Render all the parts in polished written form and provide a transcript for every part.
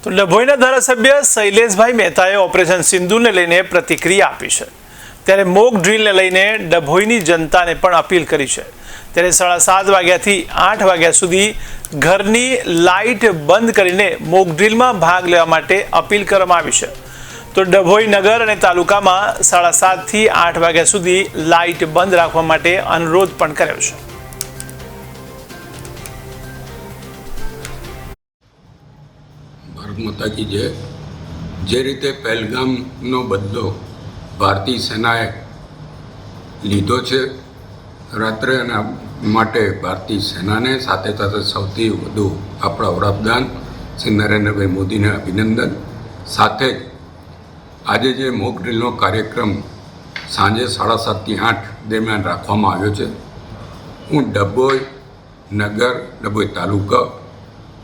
તો ડભોઈના ધારાસભ્ય શૈલેષભાઈ મહેતાએ ઓપરેશન સિંદૂરને લઈને પ્રતિક્રિયા આપી છે। ત્યારે મોક ડ્રીલને લઈને ડભોઈની જનતાને પણ અપીલ કરી છે। ત્યારે 7:30 વાગ્યાથી 8 વાગ્યા સુધી ઘરની લાઇટ બંધ કરીને મોક ડ્રીલમાં ભાગ લેવા માટે અપીલ કરવામાં આવી છે। તો ડભોઈ નગર અને તાલુકામાં 7:30 થી 8 વાગ્યા સુધી લાઇટ બંધ રાખવા માટે અનુરોધ પણ કર્યો છે। ભારત માતા કી જય। જે રીતે પહેલગામનો બદલો ભારતીય સેનાએ લીધો છે રાત્રે, અને માટે ભારતીય સેનાને સાથે સાથે સૌથી વધુ આપણા વડાપ્રધાન શ્રી નરેન્દ્રભાઈ મોદીને અભિનંદન। સાથે જ આજે જે મોક ડ્રીલનો કાર્યક્રમ સાંજે 7:30 થી 8 દરમિયાન રાખવામાં આવ્યો છે, હું ડભોઈ નગર, ડભોઈ તાલુકા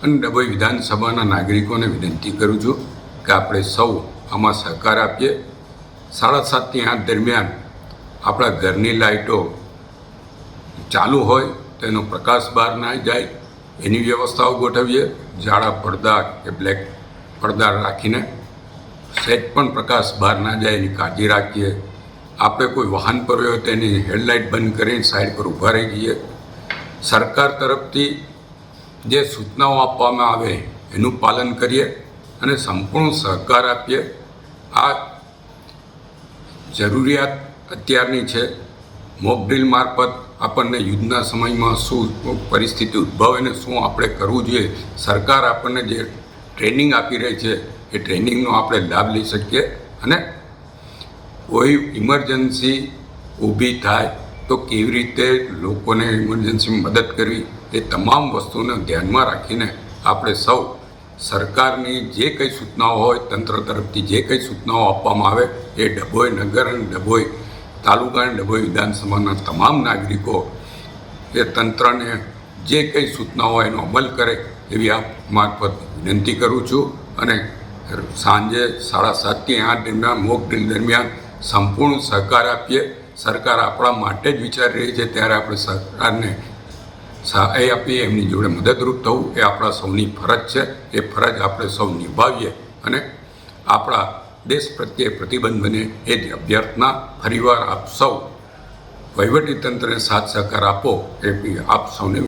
અને ડભોઈ વિધાનસભાના નાગરિકોને વિનંતી કરું છું કે આપણે સૌ આમાં સહકાર આપીએ। 7:30 થી 8 દરમિયાન આપણા ઘરની લાઇટો ચાલુ હોય તેનો પ્રકાશ બહાર ના જાય એની વ્યવસ્થાઓ ગોઠવીએ। જાડા પડદા કે બ્લેક પડદા રાખીને સહેજ પણ પ્રકાશ બહાર ના જાય એની કાળજી રાખીએ। આપણે કોઈ વાહન પર હોય તો એની હેડલાઇટ બંધ કરીને સાઈડ પર ઊભા રહી જઈએ। સરકાર તરફથી જે સૂચનાઓ આપવામાં આવે એનું પાલન કરીએ અને સંપૂર્ણ સહકાર આપીએ। આ જરૂરિયાત અત્યારની છે। મોક ડ્રીલ મારફત આપણને યુદ્ધના સમયમાં શું પરિસ્થિતિ ઉદ્ભવે ને શું આપણે કરવું જોઈએ, સરકાર આપણને જે ટ્રેનિંગ આપી રહી છે એ ટ્રેનિંગનો આપણે લાભ લઈ શકીએ। અને કોઈ ઇમરજન્સી ઊભી થાય તો કેવી રીતે લોકોને ઇમરજન્સીમાં મદદ કરવી, એ તમામ વસ્તુને ધ્યાનમાં રાખીને આપણે સૌ સરકારની જે કંઈ સૂચનાઓ હોય, તંત્ર તરફથી જે કંઈ સૂચનાઓ આપવામાં આવે એ ડભોઈ નગર અને ડભોઈ તાલુકા અને ડભોઈ વિધાનસભાના તમામ નાગરિકો એ તંત્રને જે કંઈ સૂચનાઓ હોય એનો અમલ કરે એવી આપ મારફત વિનંતી કરું છું। અને સાંજે 7:30 થી 8 દરમિયાન મોક ડ્રીલ દરમિયાન સંપૂર્ણ સહકાર આપીએ। સરકાર આપણા માટે જ વિચારી રહી છે, ત્યારે આપણે સરકારને સહાય આપીએ, એમની જોડે મદદરૂપ થવું એ આપણા સૌની ફરજ છે। એ ફરજ આપણે સૌ નિભાવીએ અને આપણા દેશ પ્રત્યે પ્રતિબદ્ધ બને એ જ અભ્યર્થના। ફરીવાર આપ સૌ વહીવટીતંત્રને સાથ સહકાર આપો એ આપ સૌને